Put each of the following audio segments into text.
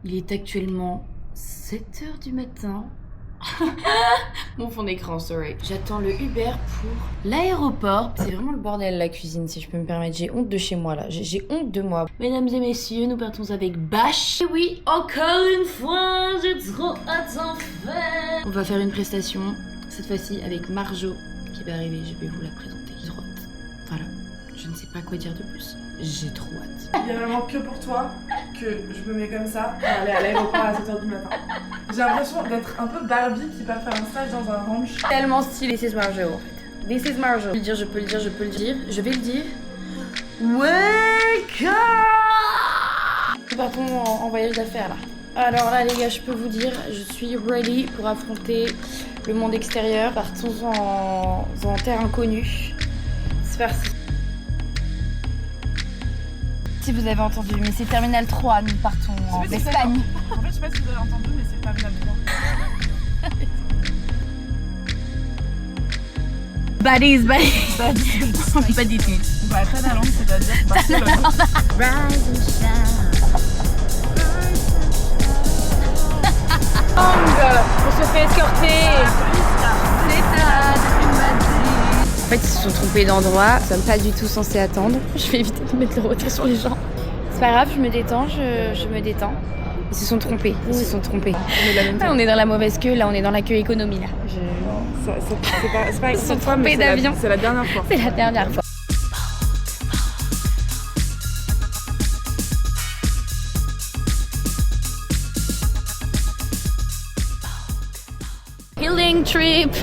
Il est actuellement 7h du matin. Mon fond d'écran, sorry. J'attends le Uber pour l'aéroport. C'est vraiment le bordel la cuisine, si je peux me permettre. J'ai honte de chez moi là. J'ai honte de moi. Mesdames et messieurs, nous partons avec Bâche. Et oui, encore une fois, j'ai trop hâte d'en faire. On va faire une prestation, cette fois-ci avec Marjo qui va arriver. Je vais vous la présenter. J'ai trop hâte. Voilà. Je ne sais pas quoi dire de plus. J'ai trop hâte. Il y a vraiment que pour toi que je me mets comme ça pour aller à l'aéroport à 7h du matin. J'ai l'impression d'être un peu Barbie qui part faire un stage dans un ranch. Tellement stylé. This is Marjo en fait. This is Marjo. Je peux le dire. Je vais le dire. Wake up! Nous partons en voyage d'affaires là. Alors là les gars, je peux vous dire, je suis ready pour affronter le monde extérieur. Partons en terre inconnue. C'est parti. Si vous avez entendu, mais c'est Terminal 3, nous partons en Espagne. En fait, je sais pas si vous avez entendu, mais c'est Terminal 3. Baddies. Baddies. Bah, Tanaland, c'est-à-dire Barcelone. Rise and shine. On se fait escorter. C'est ça, depuis une badie. En fait, ils se sont trompés d'endroit. Nous sommes pas du tout censés attendre. Je vais éviter de mettre le retrait sur les gens. C'est pas grave, je me détends, je me détends. Ils se sont trompés. On est dans la mauvaise queue, là on est dans la queue économie là. C'est pas Ils se sont trompés d'avion. C'est la dernière fois. C'est la dernière fois. Healing trip.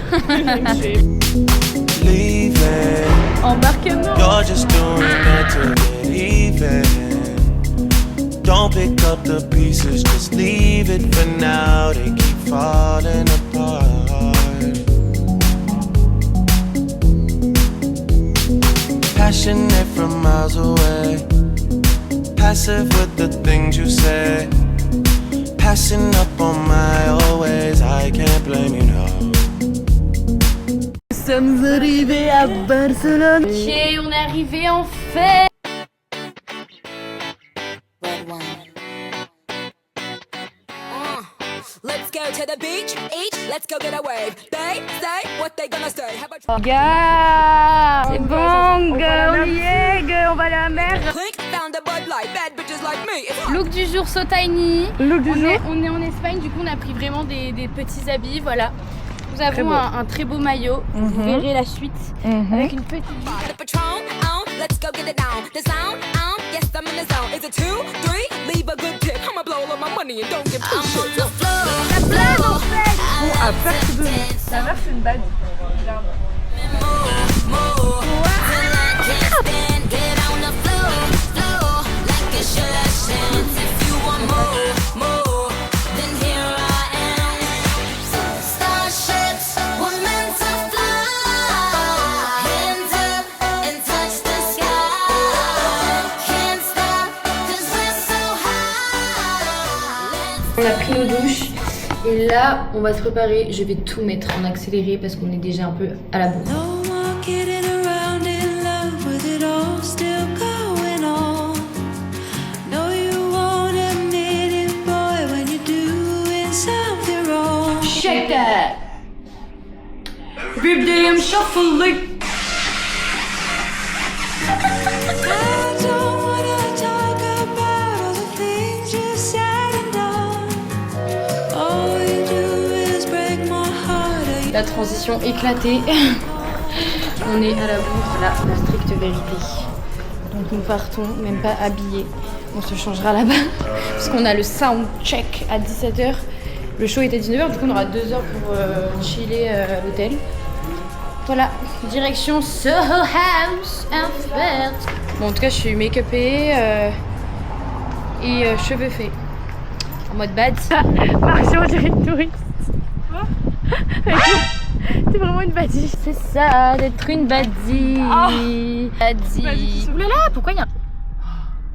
Embarquement. You're just doing that to get even. Don't pick up the pieces, just leave it for now. They keep falling apart. Passionate from miles away, passive with the things you say. Passing up on my always, I can't blame you now. Nous sommes arrivés à Barcelone. Ok, on est arrivé en fait. Let's go to the beach, let's go get a wave. They say what they gonna say. How about Gars, c'est bon, gars, on y est, gars, on va aller à la mer. Clink, found a Bud Light, bad bitches like me. It's Look du jour, so tiny. On est en Espagne, du coup on a pris vraiment des petits habits, voilà. Nous avons un très beau maillot, vous verrez la suite, avec une petite... the Patron, let's go get it down. The sound, yes I'm in the zone. Is it 2, 3? Leave a good tip. I'ma blow all my money and don't give two shits. Bon, à perte de vue. La mère, c'est une badie. Regarde. On a pris nos douches et là on va se préparer. Je vais tout mettre en accéléré parce qu'on est déjà un peu à la bourre. No more kidding around in love with it all still going on. No, you won't admit it, boy, when you're doing something wrong. Shake that! Rip them shuffling! I don't wanna talk about all the things you said and done. All you do is break my heart. La transition éclatée. On est à la bourre, là, la stricte vérité. Donc nous partons, même pas habillés. On se changera là-bas. Parce qu'on a le sound check à 17h. Le show est à 19h, du coup on aura 2 heures pour chiller à l'hôtel. Voilà, direction Soho House en fait. Bon, en tout cas, je suis make-upée et cheveux faits. En mode bad. Marché, on dirait une touriste. T'es vraiment une badie. C'est ça, d'être une badie. Badie. Oulala, pourquoi il y a...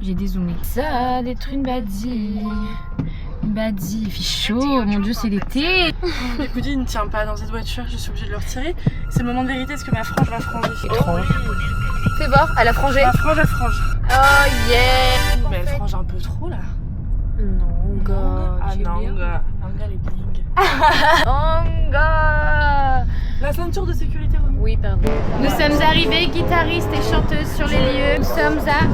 J'ai dézoomé. Ça, d'être une badie. Une badie, il fait chaud. Mon Dieu, c'est l'été. Le goodie ne tient pas dans cette voiture, je suis obligée de le retirer. C'est le moment de vérité, est-ce que ma frange va franger? Étrange. Fais voir, elle a frangé. Ma frange, elle frange. Oh yeah. Mais elle frange un peu trop là. Non. Ananga. Ananga les bling. Anga. La ceinture de sécurité, Romy. Oui, pardon. Nous sommes arrivés, guitaristes et chanteuses sur les lieux. Nous sommes à...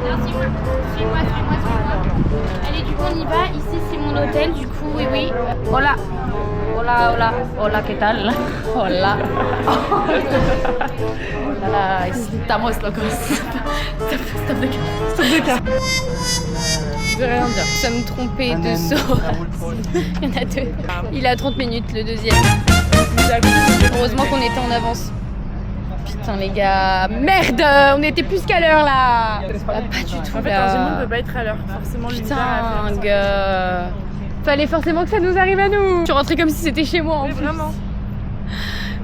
Non, suis-moi. Allez, du coup, on y va. Ici, c'est mon hôtel, du coup, oui. Hola, ¿qué tal? Hola. Hola, estamos locos. Stop de car. Je vais rien dire. Nous sommes trompés de saut. Il y en a deux. Il a 30 minutes, le deuxième. Heureusement qu'on était en avance. Putain les gars, merde, on était plus qu'à l'heure là. Pas du tout En fait, un gémeaux ne peut pas être à l'heure. Forcément, Putain, gars. Fallait forcément que ça nous arrive à nous. Je suis rentrée comme si c'était chez moi en plus. Vraiment.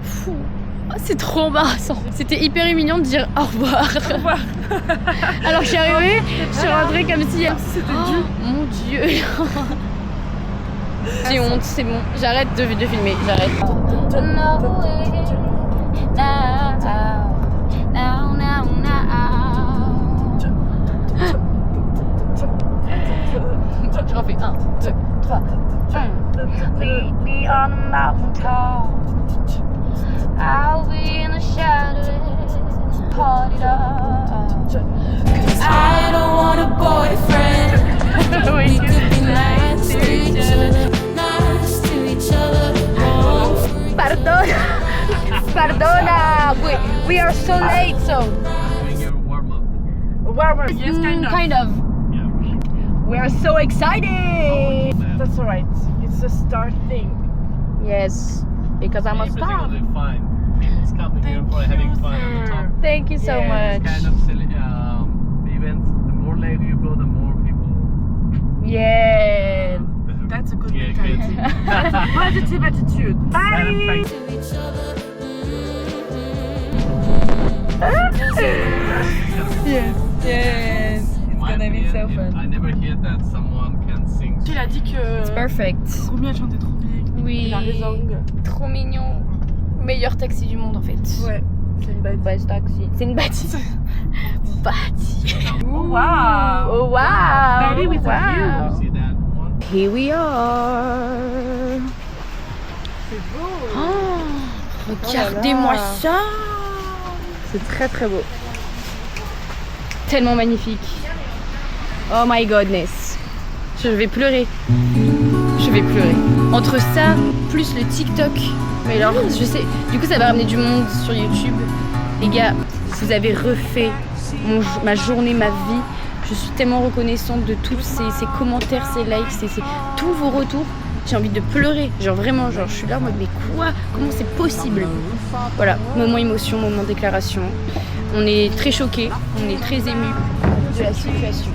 Fou. Oh, c'est trop embarrassant. C'était hyper humiliant de dire au revoir. Au revoir. Alors que je suis arrivée, je suis rentrée comme si... C'était Oh, mon Dieu. J'ai honte, c'est bon. J'arrête de filmer, j'arrête. Je refais 1, 2, 3. Lead me on the mountain top. I'll be in the shadows, party up. I don't want a boyfriend. We could be nice to each other. Pardona. We are so late, so. Warmer, yes, Kind of. We are so excited. That's alright. It's a start thing. Yes, because I'm a Everything star. will be fine. People's coming here for having fun on the top. Thank you so Yeah, much. Kind of silly events. The more later you go, the more people. Yeah. That's a good Yeah, mentality. Positive attitude. Bye. Yes. In my opinion, I never hear that someone can sing. Il a dit que Perfect. Romy a chanté trop bien. Oui. Il a raison. Trop mignon. Meilleur taxi du monde en fait. Ouais, c'est une bête. Best taxi. C'est une bâtisse. Bâtisse. Oh wow. Oh wow. Baby with a wow. You see that one? Here we are. C'est beau. Oh, regardez-moi ça. C'est très très beau. Tellement magnifique. Oh my godness. Je vais pleurer. Entre ça, plus le TikTok. Mais alors, je sais. Du coup, ça va ramener du monde sur YouTube. Les gars, vous avez refait ma journée, ma vie. Je suis tellement reconnaissante de tous ces commentaires, ces likes, tous vos retours. J'ai envie de pleurer. Genre vraiment, je suis là en mode mais quoi? Comment c'est possible? Voilà, moment émotion, moment déclaration. On est très choqués, on est très émus de la situation.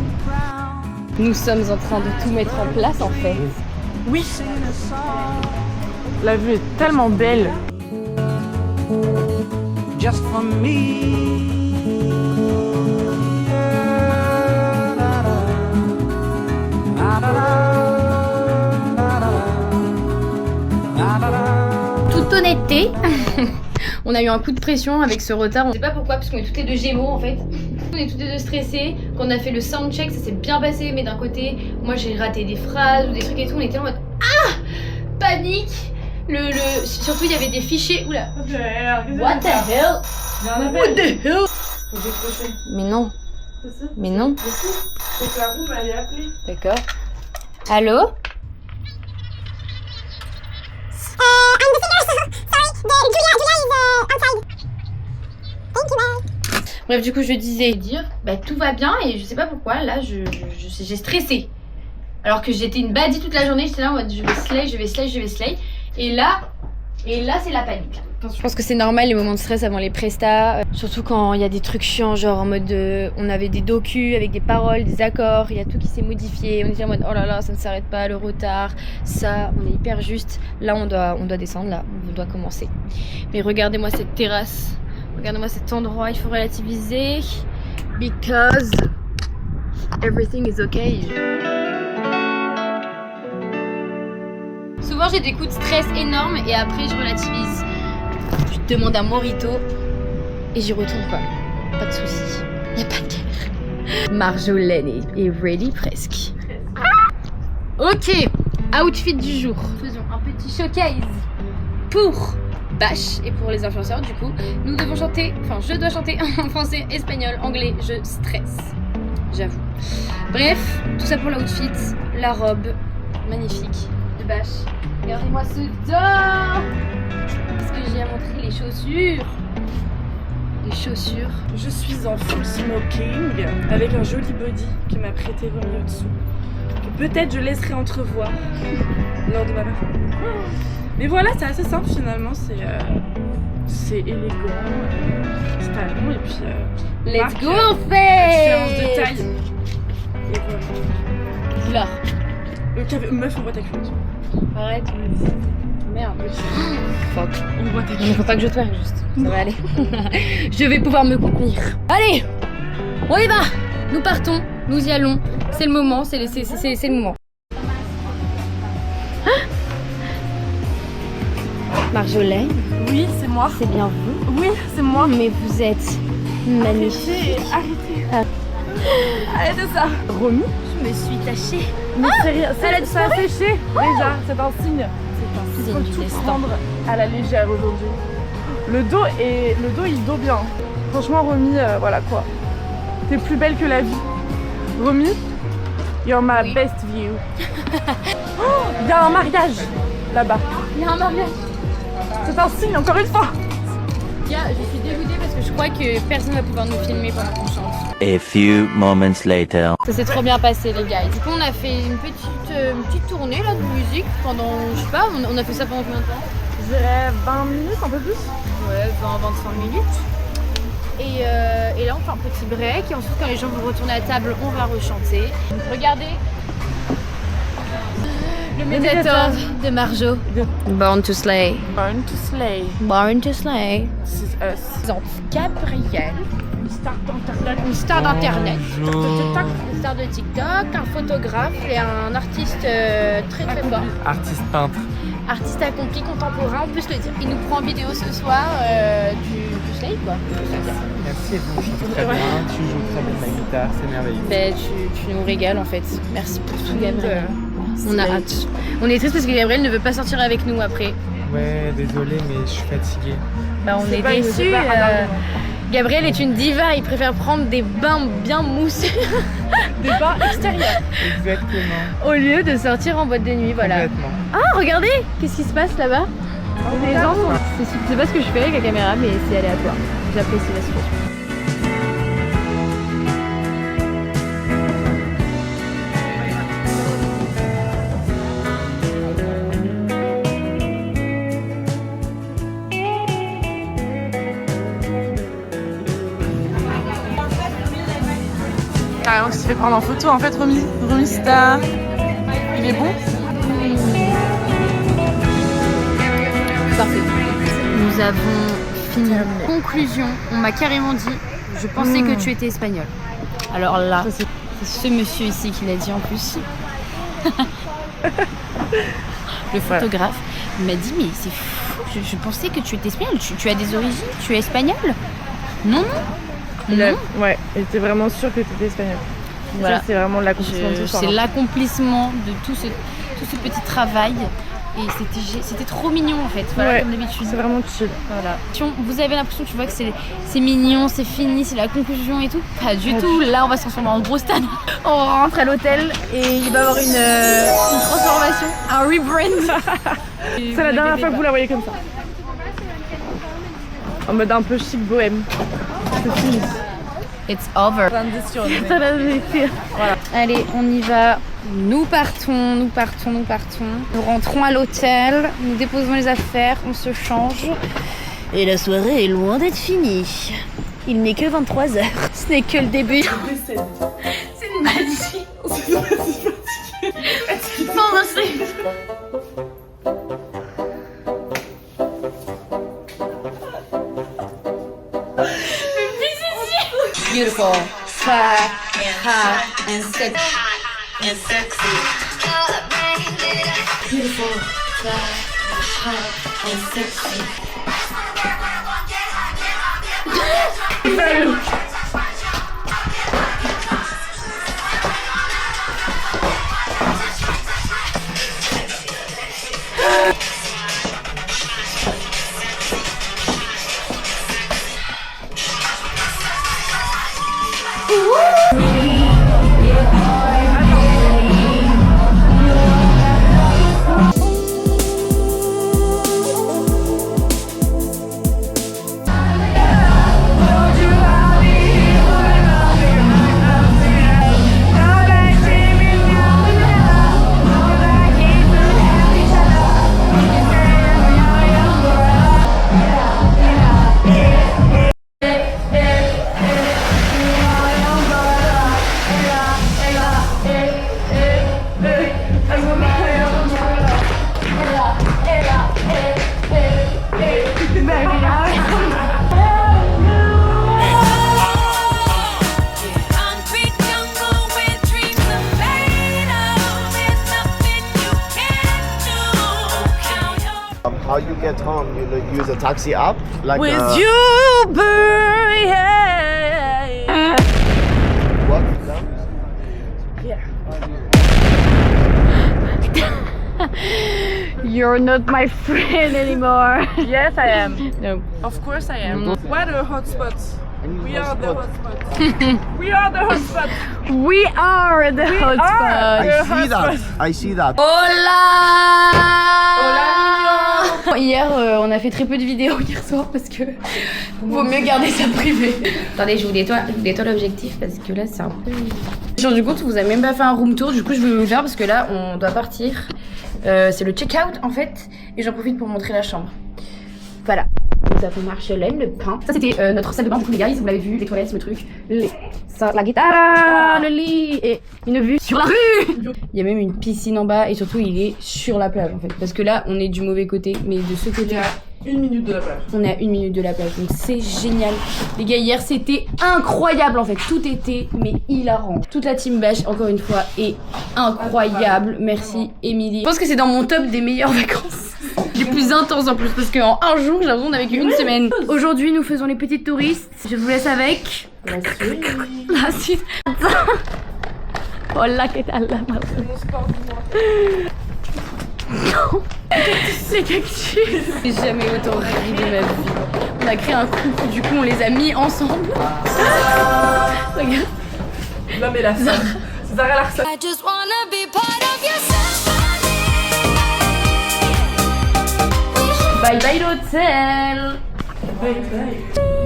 Nous sommes en train de tout mettre en place en fait. Oui. La vue est tellement belle. Just for me. Toute honnêteté, on a eu un coup de pression avec ce retard. On ne sait pas pourquoi, parce qu'on est toutes les deux gémeaux en fait. On est toutes les deux stressées. Quand on a fait le soundcheck, ça s'est bien passé, mais d'un côté, moi j'ai raté des phrases ou des trucs et tout. On était en mode panique. Surtout il y avait des fichiers. Oula. What the hell? What the hell? Faut décrocher. Mais non. Mais non. C'est que la room elle est appelée. D'accord. Allô? Bref, du coup, je disais tout va bien et je sais pas pourquoi, là, j'ai stressé. Alors que j'étais une baddie toute la journée, j'étais là en mode je vais slay. Et là, c'est la panique. Je pense que c'est normal les moments de stress avant les prestats, surtout quand il y a des trucs chiants, genre en mode on avait des docus avec des paroles, des accords, il y a tout qui s'est modifié, on était en mode oh là là, ça ne s'arrête pas, le retard, ça, on est hyper juste. Là, on doit descendre, là, on doit commencer. Mais regardez-moi cette terrasse, regardez-moi cet endroit, il faut relativiser, because everything is okay. Souvent j'ai des coups de stress énormes et après je relativise. Je demande un mojito et j'y retourne pas. Pas de soucis. Y a pas de galère. Marjolaine est ready presque. Ok, outfit du jour. Faisons un petit showcase pour Bâche et pour les influenceurs. Du coup, nous devons chanter, enfin je dois chanter en français, espagnol, anglais. Je stresse, j'avoue. Bref, tout ça pour l'outfit, la robe magnifique de Bâche. Regardez-moi ce dos. Est-ce que j'ai à montrer les chaussures? Les chaussures. Je suis en full smoking avec un joli body que m'a prêté Romy au-dessous. Que peut-être je laisserai entrevoir lors de ma performance. Mais voilà, c'est assez simple finalement, c'est élégant, c'est talon et puis Let's go marque, en fait. séance de taille. Et voilà. Là. Le café, meuf, on voit ta culotte. Arrête. Merde. Fuck. On voit ta Il culotte. faut pas que je twerk juste. Ça va aller. Je vais pouvoir me contenir. Allez, on y va. Nous partons, nous y allons. C'est le moment, c'est le moment. Marjolaine, Oui, c'est moi. c'est bien vous. Oui, c'est moi. Mais vous êtes magnifique. Arrêtez. Arrêtez ça. Romy, Je me suis tachée. mais c'est rien. Ça a séché déjà, c'est un signe. Il Signe faut du tout destin. prendre à la légère aujourd'hui. Le dos, il dos bien. Franchement, Romy, voilà quoi. T'es plus belle que la vie. Romy, you're my Oui. best view. Oh, il y a un mariage là-bas. Il y a un mariage. C'est un signe, encore une fois. Je suis dégoûtée parce que je crois que personne va pouvoir nous filmer pendant qu'on chante. A few moments later. Ça s'est trop bien passé les gars. Du coup on a fait une petite tournée là de musique pendant, je sais pas, on a fait ça pendant combien de temps? Je dirais 20 minutes, un peu plus. Ouais, 20-25 minutes. Et là on fait un petit break et ensuite quand les gens vont retourner à table on va rechanter. Donc, regardez le médiator de Marjo. Born to Slay. Born to slay. Born to Slay. This is us. Présente Gabrielle, Une star d'internet. une star d'internet, Bonjour. une star de TikTok, un photographe et un artiste très très fort. Artiste peintre. Artiste accompli contemporain, on peut se le dire. Il nous prend en vidéo ce soir du Slay quoi. Merci et vous chantez très bien, tu joues très bien la guitare, c'est merveilleux. Ben, tu nous régales en fait. Merci pour tout Gabriel. On a hâte. On est triste parce que Gabriel ne veut pas sortir avec nous après. Ouais, désolé mais je suis fatigué. Bah, on est pas, il ne déçus. sait pas. Gabriel est une diva, il préfère prendre des bains bien moussés Des bains extérieurs. Exactement. au lieu de sortir en boîte de nuit. Voilà. Complètement. Ah, regardez, qu'est-ce qui se passe là-bas? Les gens sont... C'est pas ce que je fais avec la caméra, mais c'est aléatoire. J'apprécie la situation. Carrément, tu te fais prendre en photo en fait, Romy. Romy, c'est ta... Il est bon? Parfait. Nous avons fini. Conclusion, on m'a carrément dit, je pensais que tu étais espagnol. Alors là, c'est ce monsieur ici qui l'a dit en plus. Le photographe m'a dit, mais c'est fou, je pensais que tu étais espagnol. Tu as des origines, tu es espagnol? Non, non. Ouais, il était vraiment sûr que tu étais espagnol. Voilà. Ça, c'est vraiment l'accomplissement de ce soir. C'est l'accomplissement de tout ce petit travail. Et c'était trop mignon en fait, voilà, Ouais, comme d'habitude. c'est vraiment chill. Voilà. Vous avez l'impression, tu vois, que c'est mignon, c'est fini, c'est la conclusion et tout. Pas du tout. Là, on va se transformer en gros stan. On rentre à l'hôtel et il va y avoir une transformation, un rebrand. C'est la dernière fois que vous la voyez comme ça. En mode un peu chic bohème. C'est fini. It's over. Ça va vérifier. Voilà. Allez, on y va. Nous partons. Nous rentrons à l'hôtel, nous déposons les affaires, on se change. Et la soirée est loin d'être finie. Il n'est que 23h. Ce n'est que le début. C'est une magie. Non, c'est... Beautiful, fly, hot, and sexy. Beautiful, fly, hot, and sexy. Concrete jungle where dreams are made of. There's nothing you can't do. Count your How you get home? You use a taxi app? Like With Uber, yeah. What? You're not my friend anymore. Yes, I am. No. Of course I am. What are the hotspots? We are the hotspots. We are the hotspots. We are the hotspot. are. I see that. I see that. Hier, on a fait très peu de vidéos hier soir parce que vaut mieux garder ça privé. Attendez, je vous nettoie l'objectif parce que là c'est un peu... Je me suis rendu compte que vous avez même pas fait un room tour, du coup je vais vous le faire parce que là on doit partir. C'est le check-out en fait et j'en profite pour montrer la chambre. Voilà. Nous avons Marjolaine, le pain. Ça c'était notre salle de bain, du coup les guys, vous l'avez vu, les toilettes, le truc, la guitare, le lit et une vue sur la rue. Il y a même une piscine en bas et surtout il est sur la plage en fait. Parce que là on est du mauvais côté, mais de ce côté là, 1 minute de la plage. on est à 1 minute de la plage, donc c'est génial. Les gars, hier c'était incroyable en fait, tout était mais hilarant. Toute la team Bâche, encore une fois, est incroyable. Merci Émilie. Je pense que c'est dans mon top des meilleures vacances. Les plus intenses en plus, parce qu'en un jour j'ai l'impression qu'on a vécu une semaine. Aujourd'hui nous faisons les petites touristes. Je vous laisse avec la suite. Hola, ¿qué tal la les cactus. J'ai jamais autant ri de ma vie. On a créé un couple, du coup on les a mis ensemble. Regarde. Non mais la scène. Zara Larson. I just wanna be part of your symphony. Bye bye l'hôtel.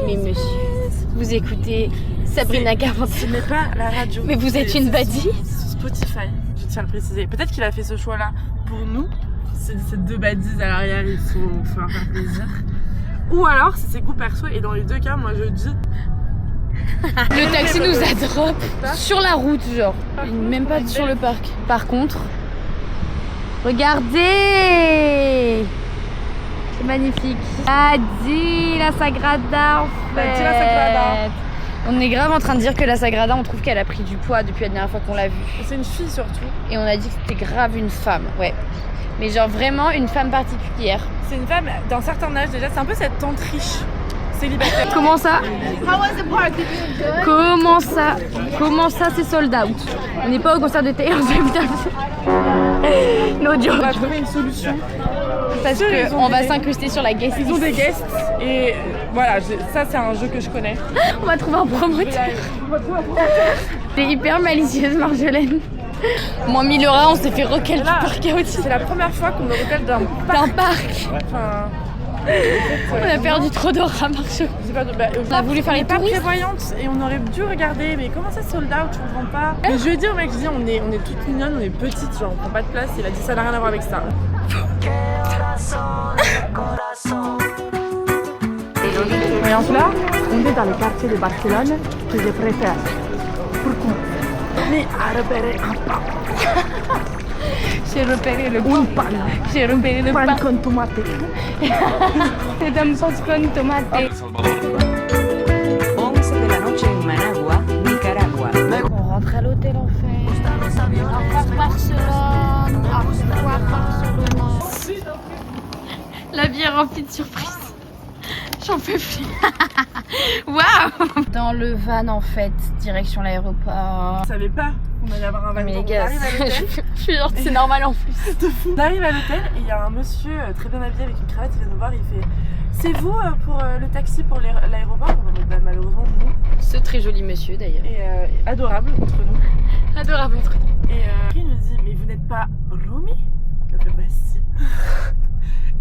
Mais monsieur, vous écoutez Sabrina Carpentier. Ce n'est pas la radio. Mais vous êtes une badie. Spotify, je tiens à le préciser. Peut-être qu'il a fait ce choix-là pour nous. C'est ces deux baddies à l'arrière, il faut leur faire plaisir. Ou alors, c'est ses goûts perso, et dans les deux cas, moi je dis. Le taxi nous a drop sur la route, genre. Même pas sur le parc. Par contre, regardez! C'est magnifique. Adi, la Sagrada en fait. Adi, la Sagrada. On est grave en train de dire que la Sagrada, on trouve qu'elle a pris du poids depuis la dernière fois qu'on l'a vue. C'est une fille surtout. Et on a dit que c'était grave une femme, ouais. Mais genre vraiment une femme particulière. C'est une femme d'un certain âge déjà, c'est un peu cette tante riche, célibataire. Comment ça? Comment ça c'est sold out? On n'est pas au concert de Taylor Swift. No joke. On va trouver une solution. Parce qu'on va s'incruster sur la guest. Ils ont des guests et voilà, ça c'est un jeu que je connais. On va trouver un promoteur. T'es hyper malicieuse Marjolaine. Moi Milora, on s'est fait recal du parc Audi. C'est la première fois qu'on me recale d'un parc. Enfin, on a perdu trop d'or à Marjolaine. On a voulu faire les pas touristes. prévoyante et on aurait dû regarder, mais comment ça sold out, je comprends pas. Et je lui ai dit au mec, je dis on est toutes mignonnes, on est petites, genre on prend pas de place. Il a dit ça n'a rien à voir avec ça. Et en cela, on est dans le quartier de Barcelone que je préfère. Pourquoi? Mais à repérer un pain. J'ai repéré le pain. J'ai repéré le pain. Pan con tomate. C'est un sauce con tomate. 11 de la noche en Managua, Nicaragua. On rentre à l'hôtel en fait. Au revoir Barcelone. Au revoir Barcelone. La vie est remplie de surprises. J'en peux plus. Waouh! Dans le van en fait, direction l'aéroport. Je savais pas qu'on allait avoir un van. Mais les On gars, arrive à l'hôtel. je suis genre c'est normal en plus. On arrive à l'hôtel et il y a un monsieur très bien habillé avec une cravate, il vient nous voir, il fait C'est vous pour le taxi pour l'aéroport? Bah, malheureusement non. Ce très joli monsieur d'ailleurs. Et adorable entre nous. Adorable entre nous. Et il nous dit mais vous n'êtes pas Romy? Je fais bah si.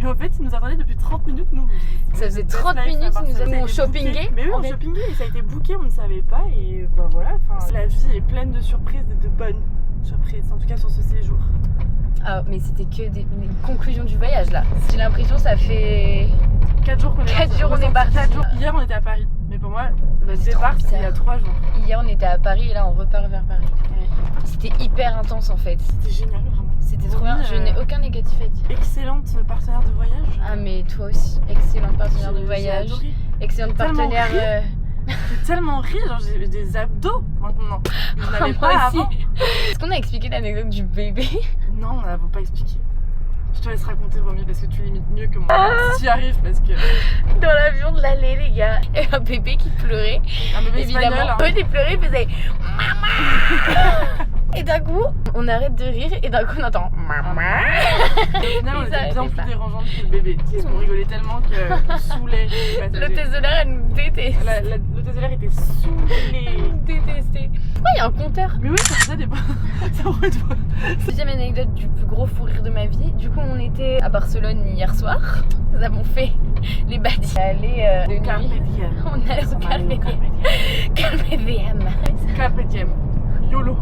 Et en fait il nous attendait depuis 30 minutes nous. Ça faisait 30 minutes qu'ils nous ont shoppingé. Mais oui on shoppingé et ça a été booké, on ne savait pas et bah voilà. La vie est pleine de surprises et de bonnes surprises, en tout cas sur ce séjour. Ah mais c'était que des conclusions du voyage là. J'ai l'impression ça fait 4 jours qu'on est parti. 4 jours on est parti. Hier on était à Paris, mais pour moi le départ c'était il y a 3 jours. Hier on était à Paris et là on repart vers Paris. Ouais. C'était hyper intense en fait. C'était génial vraiment. C'était trop bien, je n'ai aucun négatif à dire. Excellente partenaire de voyage. Ah mais toi aussi, excellente partenaire de voyage. J'ai adoré. Excellente partenaire. J'ai tellement ri, genre j'ai des abdos maintenant. Je n'avais pas Moi avant. aussi. Est-ce qu'on a expliqué l'anecdote du bébé? Non, on n'avait pas expliqué. Je te laisse raconter Romy parce que tu limites mieux que moi. Si tu y arrives parce que... Dans l'avion de l'aller les gars, il y avait un bébé qui pleurait. Un bébé évidemment. espagnol. Hein. Oui, il pleurait, il faisait maman. Et d'un coup, on arrête de rire et d'un coup on entend maman. Et au final, on était bien plus dérangeantes que le bébé. Parce qu'on rigolait tellement qu'on saoulait les passagers. L'hôtesse de l'air, elle nous détestait. L'hôtesse de l'air était saoulée. Elle nous détestait. Pourquoi il y a un compteur? Mais oui, ça faisait des... Ça aurait été... Deuxième anecdote du plus gros fou rire de ma vie. Du coup, on était à Barcelone hier soir. Nous avons fait les badis. Allez, de Carpe nuit. diem. On allait au Carpe Diem. Carpe Diem. Carpe diem. YOLO.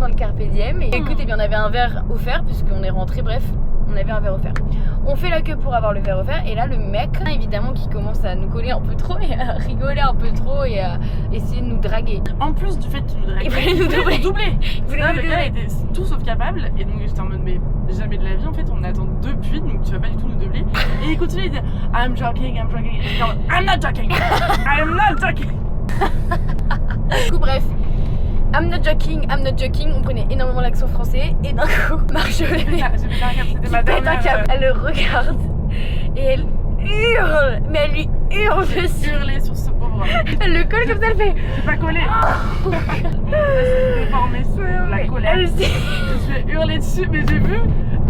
Dans le Carpe Diem et écoute, eh bien, on avait un verre offert puisqu'on est rentré, bref, on avait un verre offert. On fait la queue pour avoir le verre offert et là le mec, évidemment, qui commence à nous coller un peu trop et à rigoler un peu trop et à essayer de nous draguer. En plus du fait qu'il nous draguait, il voulait nous doubler. Le gars était tout sauf capable et donc j'étais en mode mais jamais de la vie en fait, on attend depuis donc tu vas pas du tout nous doubler. Et il continue, il dit I'm joking, I'm joking. Et comme, I'm not joking, I'm not joking. Du coup, bref. I'm not joking, on prenait énormément l'accent français et d'un coup, Marjolaine, c'était ma dernière. Elle le regarde et elle hurle, mais elle lui hurle dessus. Hurler sur ce pauvre homme. Elle le colle comme ça, elle fait. J'ai pas collé. Déformé sur la colère. Elle dit. Je vais hurler dessus, mais j'ai vu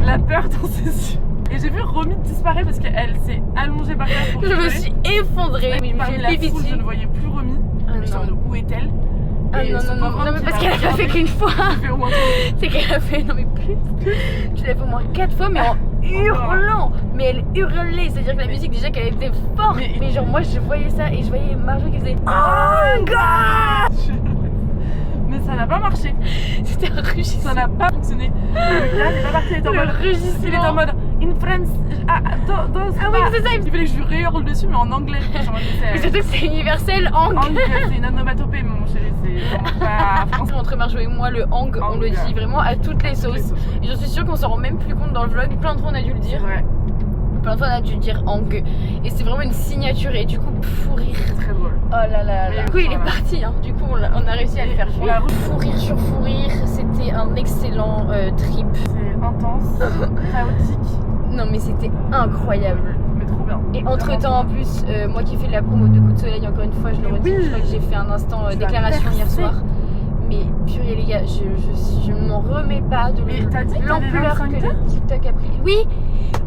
la peur dans ses yeux. Et j'ai vu Romy disparaître parce qu'elle s'est allongée par terre pour Je me suis effondrée. Oui, parmi la foule, je ne voyais plus Romy. Où est-elle? Ah non, mais parce qu'elle a pas fait qu'une fois. C'est qu'elle a fait, non mais plus. Tu l'as fait au moins 4 fois, mais en hurlant. Mais elle hurlait, c'est-à-dire que la musique déjà qu'elle était forte. Mais genre moi je voyais ça et je voyais Marjo qui faisait oh god. Mais ça n'a pas marché. C'était un rugissement. Ça n'a pas fonctionné. Le gars n'est pas parti, il était en mode rugissement. Il est en mode in France. Ah oui, c'est ça. Il fallait que je lui réhurle dessus, mais en anglais. Mais surtout que c'est universel, hang. C'est une onomatopée, mon chéri. C'est vraiment pas français. Entre Marjo et moi, le hang, on le dit vraiment à toutes les sauces. Et je suis sûre qu'on s'en rend même plus compte dans le vlog. Plein de fois on a dû le dire. Ouais. Plein de fois on a dû dire hang. Et c'est vraiment une signature. Et du coup, fou rire. C'est très drôle. Oh là là. Du coup, il est parti. Hein. Du coup, on a réussi à le faire fuir. Fou rire sur fou rire. C'était un excellent trip. C'est intense, chaotique. Non, mais c'était incroyable. Mais trop bien. Et entre temps, en plus, moi qui fais de la promo de Coup de Soleil, encore une fois, je le redis, je crois que j'ai fait un instant déclaration hier soir. Mais purée, les gars, je ne m'en remets pas de l'ampleur que le TikTok a pris. Oui,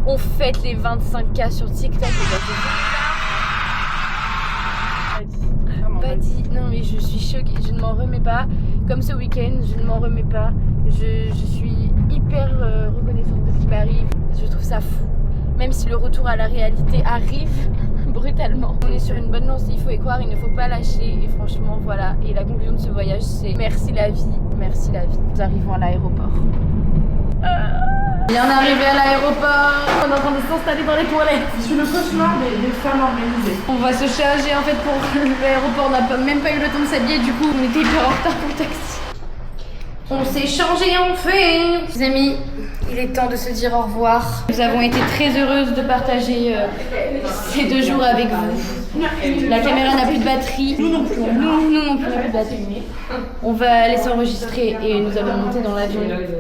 on fête les 25K sur TikTok. Pas dit. Non, mais je suis choquée, je ne m'en remets pas. Comme ce week-end, je ne m'en remets pas. Je suis hyper reconnaissante de ce qui m'arrive. Je trouve ça fou. Même si le retour à la réalité arrive brutalement. On est sur une bonne lancée, il faut y croire, il ne faut pas lâcher. Et franchement, voilà. Et la conclusion de ce voyage, c'est merci la vie, merci la vie. Nous arrivons à l'aéroport. Bien arrivé à l'aéroport. On est en train de s'installer dans les toilettes. Je suis le cauchemar des femmes organisées. On va se charger en fait pour l'aéroport. On n'a même pas eu le temps de s'habiller. Du coup, on était hyper en retard pour le taxi. On s'est changé enfin. Les amis, il est temps de se dire au revoir. Nous avons été très heureuses de partager ces 2 jours avec vous. La caméra n'a plus de batterie. Nous non plus. Nous non plus, on n'a plus de batterie. On va laisser enregistrer et nous allons monter dans l'avion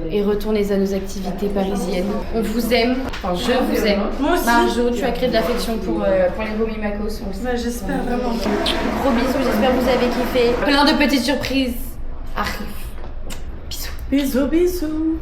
et retourner à nos activités parisiennes. On vous aime, enfin je vous aime. Moi aussi. Marjo, tu as créé de l'affection pour les Romy Macos. Ouais, j'espère vraiment. Gros bisous, j'espère que vous avez kiffé. Plein de petites surprises arrivent. Bisous, bisous.